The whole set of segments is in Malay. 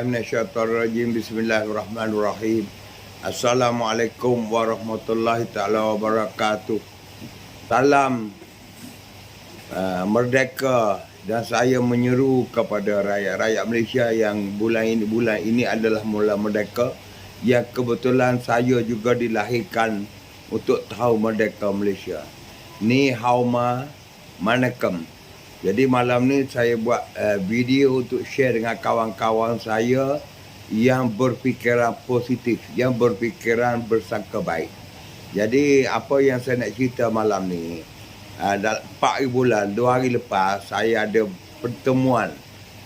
billahi minasyaitonirrajim. Bismillahirrahmanirrahim. Assalamualaikum warahmatullahi taala wabarakatuh. Salam merdeka, dan saya menyeru kepada rakyat Malaysia yang bulan ini adalah bulan merdeka, yang kebetulan saya juga dilahirkan untuk tahun merdeka Malaysia. Ni hauma manakem. Jadi malam ni saya buat video untuk share dengan kawan-kawan saya yang berfikiran positif, yang berfikiran bersangka baik. Jadi apa yang saya nak cerita malam ni, 4 bulan, 2 hari lepas saya ada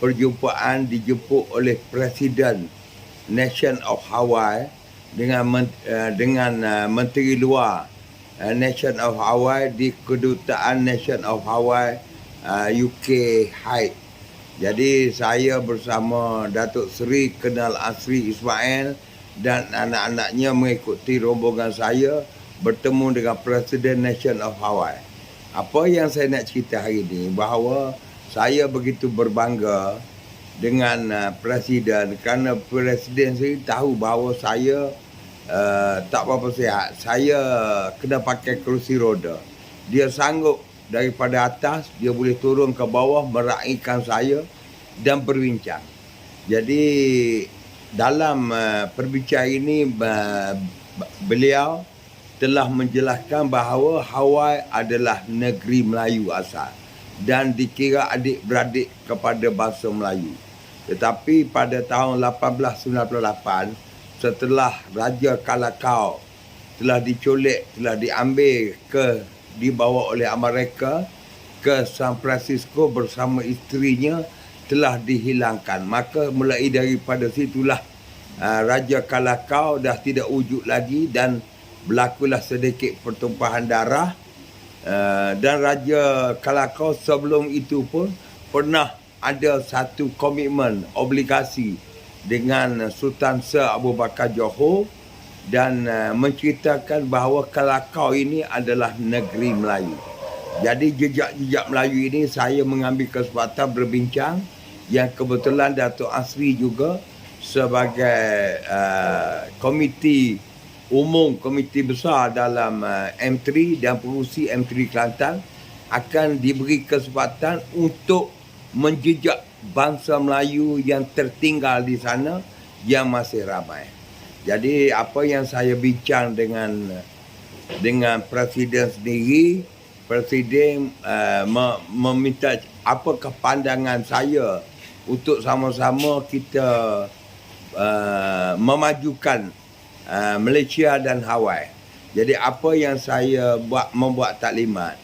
perjumpaan dijemput oleh Presiden Nation of Hawaii dengan Menteri Luar Nation of Hawaii di Kedutaan Nation of Hawaii UK Hyde. Jadi saya bersama Datuk Seri Kenal Asri Ismail dan anak-anaknya mengikuti rombongan saya bertemu dengan Presiden Nation of Hawaii. Apa yang saya nak cerita hari ini, bahawa saya begitu berbangga dengan Presiden, kerana Presiden sendiri tahu bahawa saya tak berapa sihat. Saya kena pakai kerusi roda. Dia sanggup daripada atas, dia boleh turun ke bawah meraihkan saya dan berbincang. Jadi dalam perbincangan ini beliau telah menjelaskan bahawa Hawaii adalah negeri Melayu asal dan dikira adik-beradik kepada bangsa Melayu. Tetapi pada tahun 1898, setelah Raja Kalakau telah diculik, telah dibawa oleh Amerika ke San Francisco bersama isterinya, telah dihilangkan. Maka mulai daripada situlah Raja Kalakau dah tidak wujud lagi dan berlakulah sedikit pertumpahan darah. Dan Raja Kalakau sebelum itu pun pernah ada satu komitmen, obligasi dengan Sultan Sir Abu Bakar Johor, dan menceritakan bahawa Kalakau ini adalah negeri Melayu. Jadi jejak-jejak Melayu ini saya mengambil kesempatan berbincang, yang kebetulan Datuk Asri juga sebagai komiti umum, komiti besar dalam M3 dan pengurusi M3 Kelantan akan diberi kesempatan untuk menjejak bangsa Melayu yang tertinggal di sana yang masih ramai. Jadi apa yang saya bincang dengan Presiden sendiri, Presiden meminta apakah pandangan saya untuk sama-sama kita memajukan Malaysia dan Hawaii. Jadi apa yang saya membuat taklimat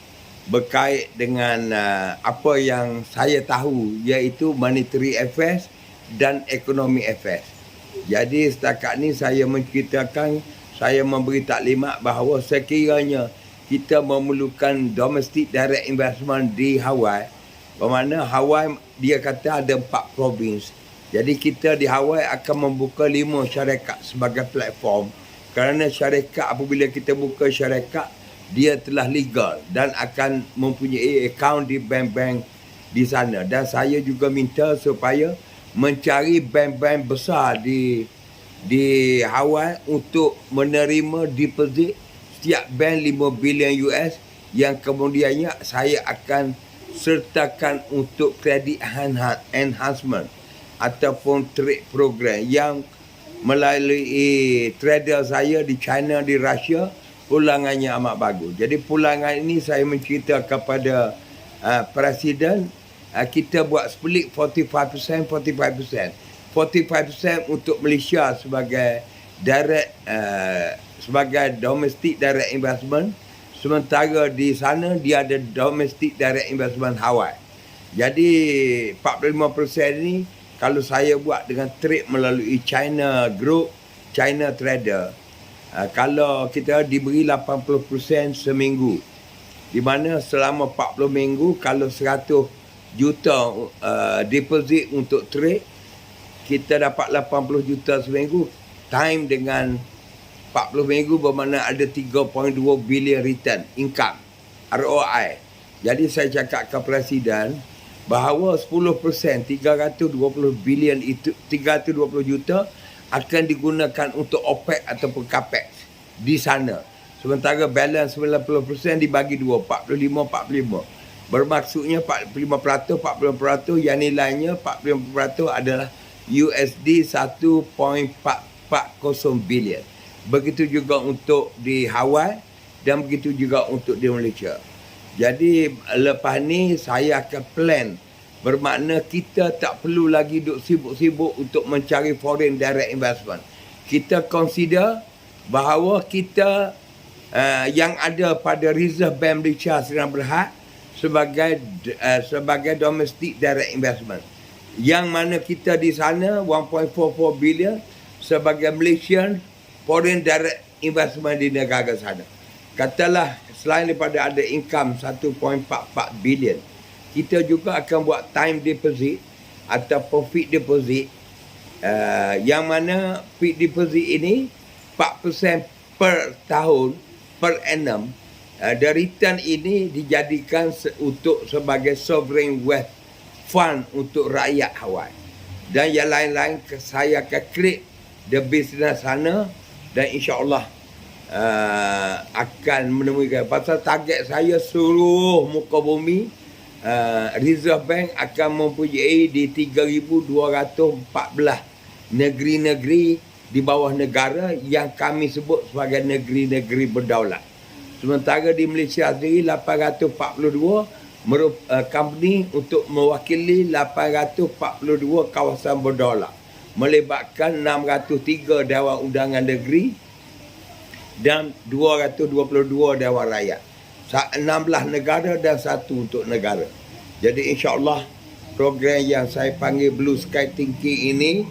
berkait dengan apa yang saya tahu, iaitu monetary affairs dan economic affairs. Jadi setakat ni saya menceritakan, saya memberi taklimat bahawa sekiranya kita memerlukan domestic direct investment di Hawaii, bermakna Hawaii dia kata ada 4 provinsi. Jadi kita di Hawaii akan membuka 5 syarikat sebagai platform, kerana syarikat, apabila kita buka syarikat, dia telah legal dan akan mempunyai akaun di bank-bank di sana. Dan saya juga minta supaya mencari bank-bank besar di Hawaii untuk menerima deposit setiap bank 5 bilion US, yang kemudiannya saya akan sertakan untuk credit enhancement ataupun trade program, yang melalui trader saya di China, di Russia, pulangannya amat bagus. Jadi pulangan ini saya mencerita kepada Presiden, kita buat split 45% untuk Malaysia sebagai direct sebagai domestic direct investment, sementara di sana dia ada domestic direct investment Hawaii. Jadi 45% ni kalau saya buat dengan trade melalui China Group, China Trader, kalau kita diberi 80% seminggu, di mana selama 40 minggu, kalau 100 juta deposit untuk trade, kita dapat 80 juta seminggu, time dengan 40 minggu, bermakna ada 3.2 bilion return income, ROI. Jadi saya cakap ke Presiden, bahawa 10% 320 bilion itu 320 juta akan digunakan untuk OPEX ataupun CAPEX di sana. Sementara balance 90% dibagi dua, 45-45. Bermaksudnya 45%, 40% yang nilainya 45% adalah USD 1.440 bilion. Begitu juga untuk di Hawaii dan begitu juga untuk di Malaysia. Jadi lepas ni saya akan plan, bermakna kita tak perlu lagi duk sibuk-sibuk untuk mencari foreign direct investment. Kita consider bahawa kita yang ada pada Reserve Bank Malaysia Sdn Bhd sebagai domestic direct investment. Yang mana kita di sana 1.44 bilion sebagai Malaysian foreign direct investment di negara sana. Katalah selain daripada ada income 1.44 bilion, kita juga akan buat time deposit atau fixed deposit, yang mana fixed deposit ini 4% per tahun per annum. The return ini dijadikan untuk sebagai sovereign wealth fund untuk rakyat Hawaii. Dan yang lain-lain saya akan create the business sana dan insya-Allah akan menemukan. Pasal target saya seluruh muka bumi, Reserve Bank akan mempunyai di 3,214 negeri-negeri di bawah negara yang kami sebut sebagai negeri-negeri berdaulat. Sementara di Malaysia sendiri 842 company untuk mewakili 842 kawasan berdaulat, melibatkan 603 Dewan Undangan Negeri dan 222 Dewan Rakyat. 16 negara dan 1 untuk negara. Jadi insya-Allah program yang saya panggil Blue Sky Thinking ini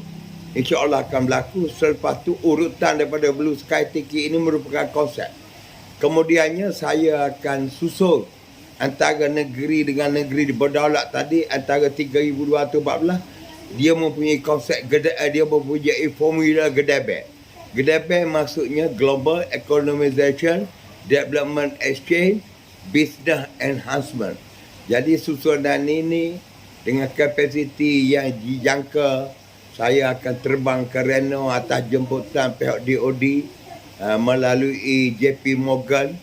insya-Allah akan berlaku. Selepas tu urutan daripada Blue Sky Thinking ini merupakan konsep. Kemudiannya saya akan susul antara negeri dengan negeri berdaulat tadi, antara 3,214, dia mempunyai konsep dia mempunyai formula Gedebek. Gedebek maksudnya Global Economization, Development Exchange, Business Enhancement. Jadi susunan ini dengan kapasiti yang dijangka, saya akan terbang ke Reno atas jemputan pihak DOD melalui JP Morgan,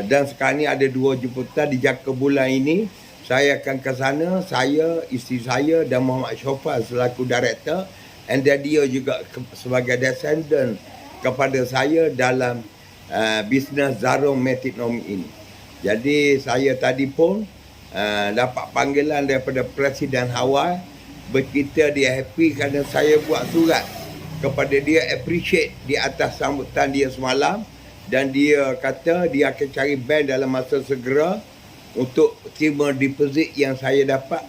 dan sekarang ni ada 2 jemputan dijangka bulan ini. Saya akan ke sana, saya, isteri saya dan Muhammad Shofar selaku director, and then dia juga sebagai descendant kepada saya dalam bisnes Zarom Metiknomi ini. Jadi saya tadi pun dapat panggilan daripada Presiden Hawaii, berkita dia happy kerana saya buat surat kepada dia, appreciate di atas sambutan dia semalam, dan dia kata dia akan cari bank dalam masa segera untuk terima deposit yang saya dapat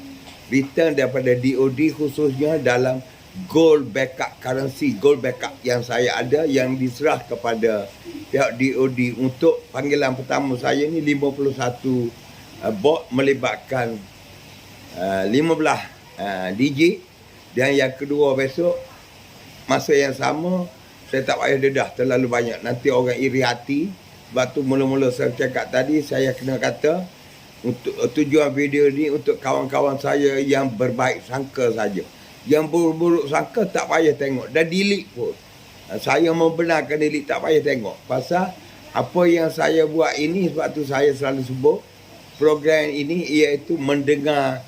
return daripada DOD, khususnya dalam gold backup currency, gold backup yang saya ada yang diserah kepada pihak DOD. Untuk panggilan pertama saya ni 51 bot melibatkan 15 digit, dan yang kedua besok masa yang sama saya tak payah dedah terlalu banyak, nanti orang iri hati. Sebab tu mula-mula saya cakap tadi, saya kena kata untuk tujuan video ni untuk kawan-kawan saya yang berbaik sangka saja. Yang buruk-buruk sangka tak payah tengok, dan delete pun. Saya membenarkan delete, tak payah tengok. Pasal apa yang saya buat ini, sebab tu saya selalu sebut program ini iaitu mendengar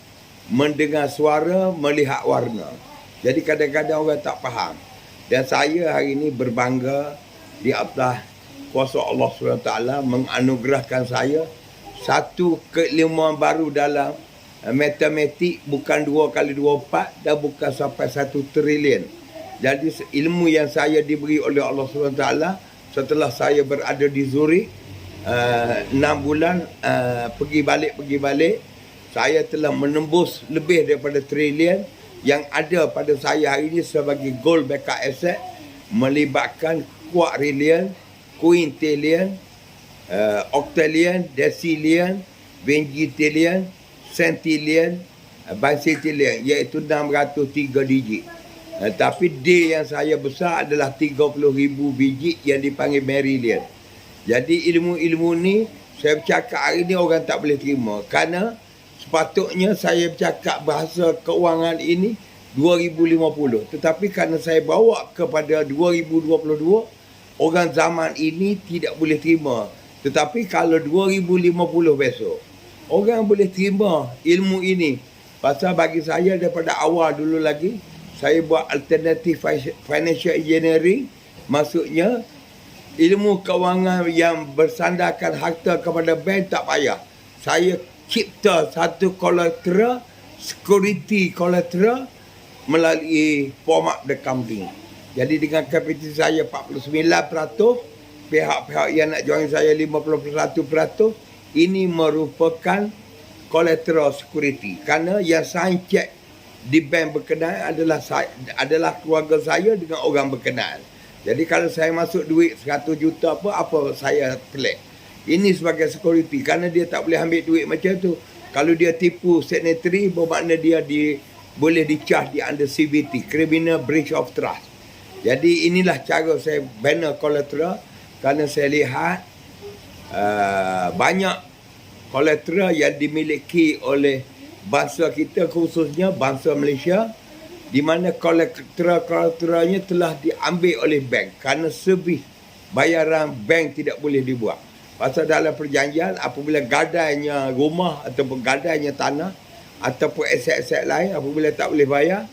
suara, melihat warna. Jadi kadang-kadang orang tak faham. Dan saya hari ini berbangga di atas kuasa Allah SWT menganugerahkan saya satu keilmuan baru dalam matematik, bukan 2 kali 2 4 dan bukan sampai 1 trilion. Jadi ilmu yang saya diberi oleh Allah SWT setelah saya berada di Zurich 6 bulan pergi balik, saya telah menembus lebih daripada trilion yang ada pada saya hari ini sebagai gold backup asset, melibatkan quadrillion, quintillion, octillion, decillion, ventillion, centillion, bicentillion, iaitu 603 digit. Tapi D yang saya besar adalah 30,000 biji yang dipanggil merillion. Jadi ilmu-ilmu ni saya bercakap hari ni orang tak boleh terima, kerana sepatutnya saya bercakap bahasa keuangan ini 2050. Tetapi kerana saya bawa kepada 2022, orang zaman ini tidak boleh terima. Tetapi kalau 2050 besok, orang boleh terima ilmu ini. Pasal bagi saya daripada awal dulu lagi, saya buat alternative financial engineering. Maksudnya, ilmu kewangan yang bersandarkan harta kepada bank tak payah. Saya cipta satu collateral, security collateral melalui form up the company. Jadi dengan kapital saya 49%, pihak-pihak yang nak join saya 51%, ini merupakan collateral security. Kerana yang sign check di bank berkenaan adalah keluarga saya dengan orang berkenaan. Jadi kalau saya masuk duit 100 juta apa saya pelik. Ini sebagai security kerana dia tak boleh ambil duit macam tu. Kalau dia tipu signatory, bermakna dia boleh di-charge di under CBT, Criminal Breach of Trust. Jadi inilah cara saya bina collateral kerana saya lihat banyak collateral yang dimiliki oleh bangsa kita, khususnya bangsa Malaysia, di mana collateralnya telah diambil oleh bank kerana sebih bayaran bank tidak boleh dibuat. Pasal dalam perjanjian apabila gadainya rumah ataupun gadainya tanah ataupun aset-aset lain apabila tak boleh bayar,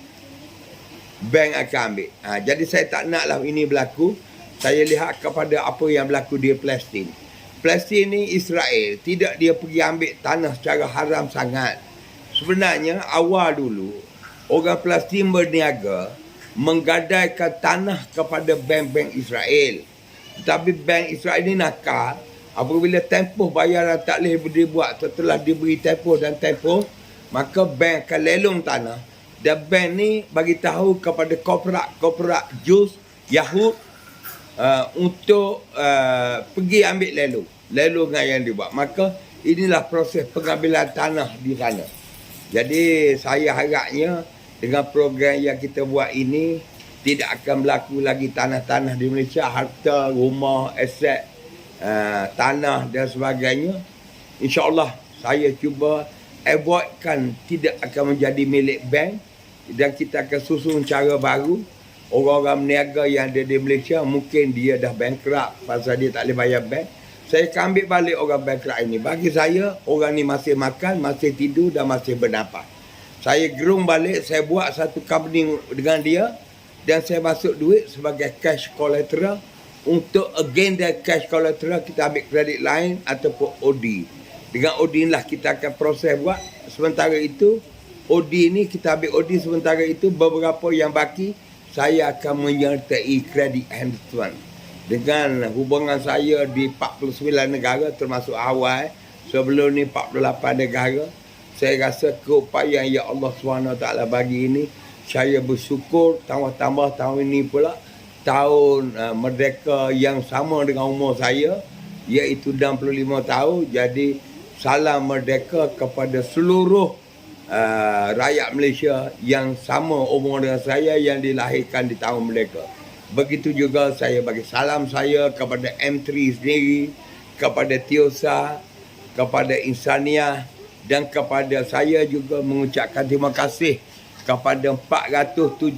bank akan ambil. Jadi saya tak naklah ini berlaku. Saya lihat kepada apa yang berlaku di Palestin. Palestin ni Israel, tidak dia pergi ambil tanah secara haram sangat. Sebenarnya awal dulu orang Palestin berniaga menggadaikan tanah kepada bank-bank Israel. Tetapi bank Israel ni nakal. Apabila tempoh bayaran tak boleh dibuat setelah diberi tempoh dan tempoh, maka bank akan lelong tanah. Dan bank ni bagi tahu kepada korporat Jews, Yahud untuk pergi ambil lelongan yang dibuat. Maka inilah proses pengambilan tanah di sana. Jadi saya harapnya dengan program yang kita buat ini tidak akan berlaku lagi tanah-tanah di Malaysia, harta, rumah, aset, tanah dan sebagainya. InsyaAllah saya cuba avoidkan tidak akan menjadi milik bank dan kita akan susun cara baru. Orang-orang meniaga yang ada di Malaysia mungkin dia dah bankrupt pasal dia tak boleh bayar bank. Saya akan ambil balik orang bankrupt ini. Bagi saya, orang ni masih makan, masih tidur dan masih bernafas. Saya gerung balik, saya buat satu company dengan dia dan saya masuk duit sebagai cash collateral. Untuk again the cash collateral kita ambil kredit lain ataupun OD. Dengan OD lah kita akan proses buat. Sementara itu, OD ni kita ambil OD, sementara itu beberapa yang baki saya akan menyertai credit enhancement. Dengan hubungan saya di 49 negara termasuk Hawaii, sebelum ni 48 negara, saya rasa keupayaan yang Allah SWT bagi ini, saya bersyukur tambah-tambah tahun ini pula tahun merdeka yang sama dengan umur saya, iaitu 65 tahun. Jadi salam merdeka kepada seluruh rakyat Malaysia yang sama umur dengan saya yang dilahirkan di tahun merdeka. Begitu juga saya bagi salam saya kepada M3 sendiri, kepada Tiosa, kepada Insaniah dan kepada saya juga mengucapkan terima kasih kepada 470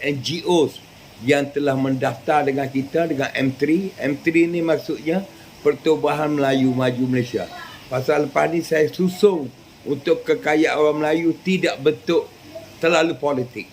NGOs yang telah mendaftar dengan kita dengan M3. M3 ni maksudnya Pertubuhan Melayu Maju Malaysia. Pasal lepas ni saya susung untuk kekayaan orang Melayu tidak bentuk terlalu politik.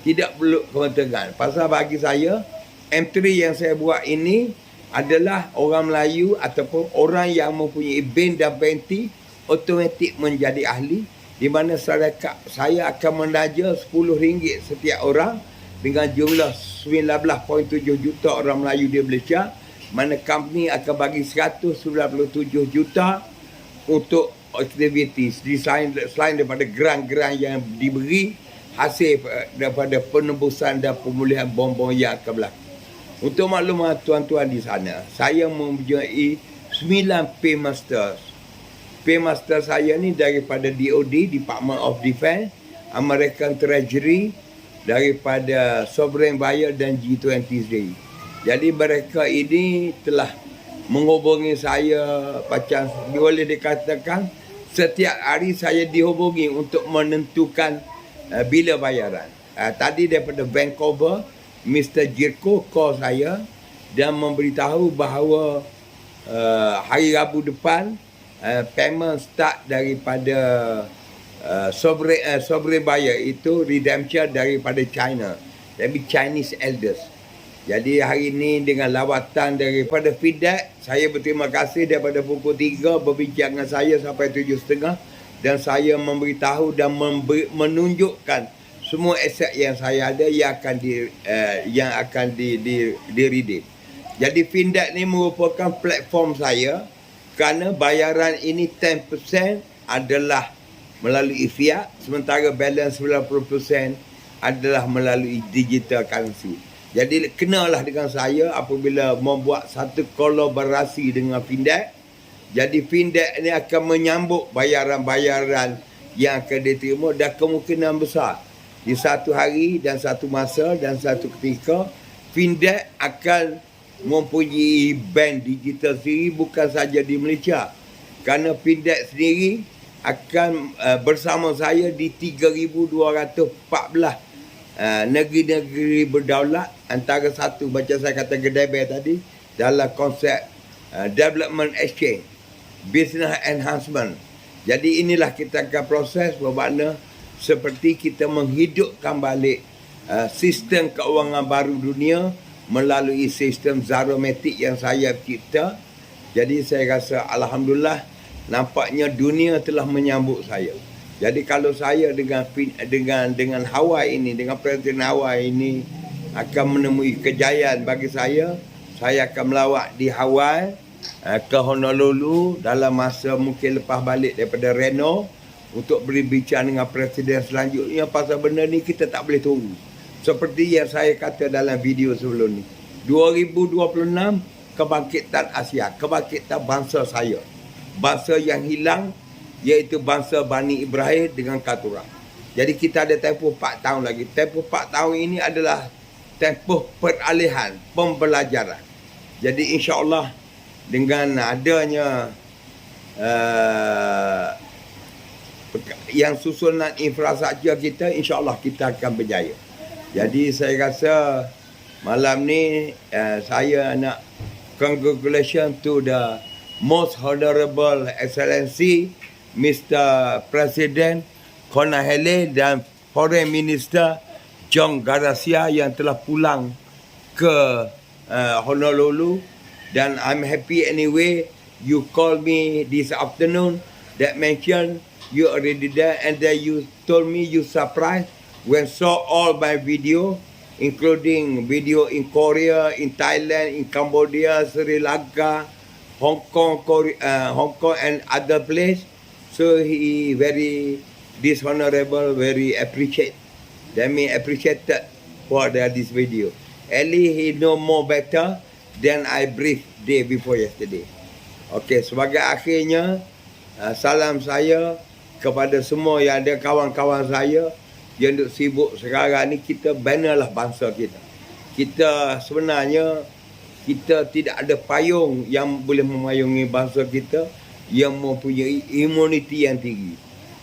Tidak perlu kepentingan. Pasal bagi saya, M3 yang saya buat ini adalah orang Melayu ataupun orang yang mempunyai BIN dan BNT automatik menjadi ahli, di mana saya akan menaja RM10 setiap orang dengan jumlah 19.7 juta orang Melayu di Malaysia, mana company akan bagi 197 juta untuk aktivitas selain daripada geran-geran yang diberi hasil daripada penembusan dan pemulihan bom-bom yang akan berlaku. Untuk maklumat tuan-tuan di sana, saya mempunyai 9 Paymasters. Paymaster saya ni daripada DOD, Department of Defence, American Treasury, daripada Sovereign Buyer dan G20 sendiri. Jadi mereka ini telah menghubungi saya macam boleh dikatakan setiap hari saya dihubungi untuk menentukan bila bayaran. Tadi daripada Vancouver, Mr. Jirko call saya dan memberitahu bahawa hari Rabu depan payment start daripada sovereign buyer itu redemption daripada China, tapi Chinese elders. Jadi hari ini dengan lawatan daripada feedback, saya berterima kasih daripada pukul 3 berbincang dengan saya sampai 7.30 dan saya memberitahu dan menunjukkan semua aset yang saya ada yang akan di-redeem. Jadi Findex ni merupakan platform saya kerana bayaran ini 10% adalah melalui fiat, sementara balance 90% adalah melalui digital currency. Jadi kenalah dengan saya apabila membuat satu kolaborasi dengan Findex. Jadi Findex ni akan menyambut bayaran-bayaran yang akan diterima dan kemungkinan besar di satu hari dan satu masa dan satu ketika Findex akan mempunyai bank digital sendiri bukan saja di Malaysia. Kerana Findex sendiri akan bersama saya di 3,214 negeri-negeri berdaulat, antara satu macam saya kata Gedebel tadi dalam konsep development exchange, business enhancement. Jadi inilah kita akan proses bermakna seperti kita menghidupkan balik sistem keuangan baru dunia melalui sistem Zaromatic yang saya cipta. Jadi saya rasa alhamdulillah nampaknya dunia telah menyambut saya. Jadi kalau saya dengan Hawaii ini, dengan Presiden Hawaii ini akan menemui kejayaan bagi saya akan melawat di Hawaii ke Honolulu dalam masa mungkin lepas balik daripada Reno untuk berbincang dengan Presiden selanjutnya pasal benda ni kita tak boleh tunggu. Seperti yang saya kata dalam video sebelum ni. 2026 kebangkitan Asia, kebangkitan bangsa saya. Bangsa yang hilang iaitu bangsa Bani Ibrahim dengan Katura. Jadi kita ada tempoh 4 tahun lagi. Tempoh 4 tahun ini adalah tempoh peralihan, pembelajaran. Jadi insya-Allah dengan adanya yang susunan infrastruktur kita, insya-Allah kita akan berjaya. Jadi saya rasa malam ni saya nak congratulations to the Most Honorable Excellency Mr. President Konahele dan Foreign Minister John Garcia yang telah pulang ke Honolulu. Dan I'm happy anyway you called me this afternoon that mentioned you already there and then you told me you surprised when saw all my video including video in Korea, in Thailand, in Cambodia, Sri Lanka, Hong Kong, Hong Kong and other place. So he very dishonorable, very appreciated for this video. At least he know more better than I briefed day before yesterday. Okay, sebagai akhirnya salam saya kepada semua yang ada kawan-kawan saya yang duk sibuk sekarang ni. Kita binalah bangsa kita. Kita sebenarnya kita tidak ada payung yang boleh memayungi bangsa kita yang mempunyai imuniti yang tinggi.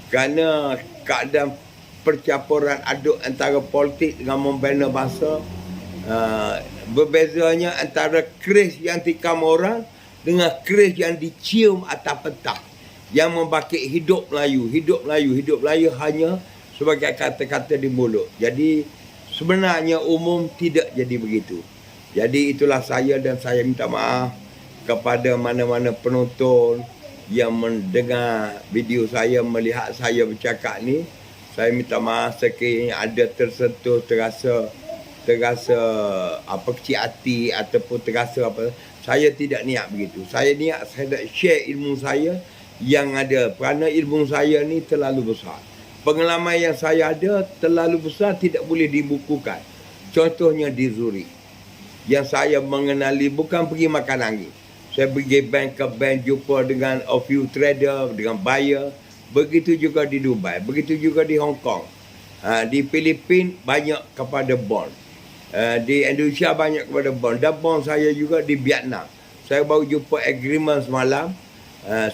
Kerana keadaan percampuran aduk antara politik dengan membina bangsa, berbezanya antara keris yang tikam orang dengan keris yang dicium atas petang yang membangkit hidup Melayu. Hidup Melayu hanya sebagai kata-kata di mulut. Jadi sebenarnya umum tidak jadi begitu. Jadi itulah saya dan saya minta maaf kepada mana-mana penonton yang mendengar video saya, melihat saya bercakap ni. Saya minta maaf sekiranya ada tersentuh, terasa apa kecil hati ataupun terasa apa. Saya tidak niat begitu. Saya niat saya nak share ilmu saya yang ada. Kerana ilmu saya ni terlalu besar. Pengalaman yang saya ada terlalu besar, tidak boleh dibukukan. Contohnya di Zurich. Yang saya mengenali bukan pergi makan angin. Saya pergi bank ke bank, jumpa dengan a few trader, dengan buyer. Begitu juga di Dubai, begitu juga di Hong Kong. Di Filipina banyak kepada bond. Di Indonesia banyak kepada bond. Dan bond saya juga di Vietnam. Saya baru jumpa agreement semalam.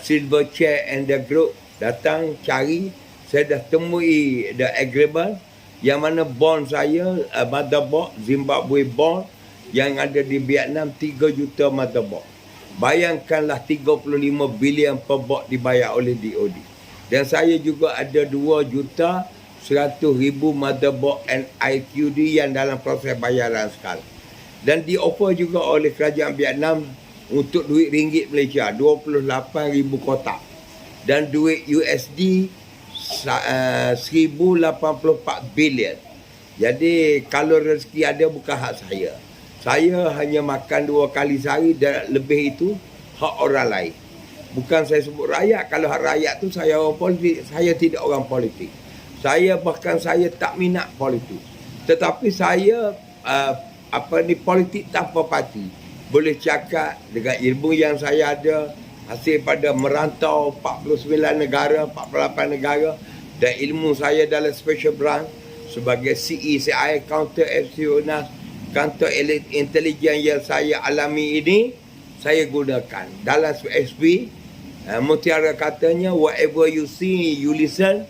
Silver Chair and the group datang cari, saya dah temui the agreement yang mana bond saya, motherboard, Zimbabwe bond yang ada di Vietnam 3 juta motherboard. Bayangkanlah 35 bilion per bot dibayar oleh DOD. Dan saya juga ada 2.100.000 motherboard NIQD yang dalam proses bayaran sekarang. Dan di-offer juga oleh kerajaan Vietnam untuk duit ringgit Malaysia 28,000 kotak. Dan duit USD 1,084 bilion. Jadi kalau rezeki ada bukan hak saya. Saya hanya makan 2 kali sehari dan lebih itu hak orang lain. Bukan saya sebut rakyat. Kalau hak rakyat tu saya orang politik. Saya tidak orang politik. Bahkan saya tak minat politik. Tetapi saya politik tanpa parti. Boleh cakap dengan ilmu yang saya ada, hasil pada merantau 49 negara, 48 negara, dan ilmu saya dalam special branch sebagai CECI, counter espionage, kantor intelijen yang saya alami ini, saya gunakan. Dalam SB, Mutiara katanya, whatever you see, you listen,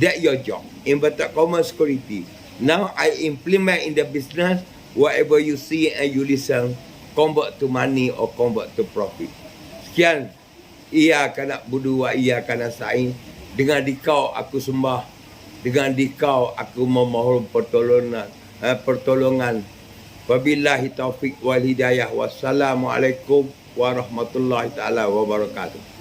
that your job. Inverted commas security. Now I implement in the business, whatever you see and you listen, convert to money or convert to profit. Sekian, ia akan budu wa ia akan saing. Dengan dikau aku sembah, dengan dikau aku memohon pertolongan. Wabillahi taufik wal hidayah. Wassalamualaikum warahmatullahi taala wabarakatuh.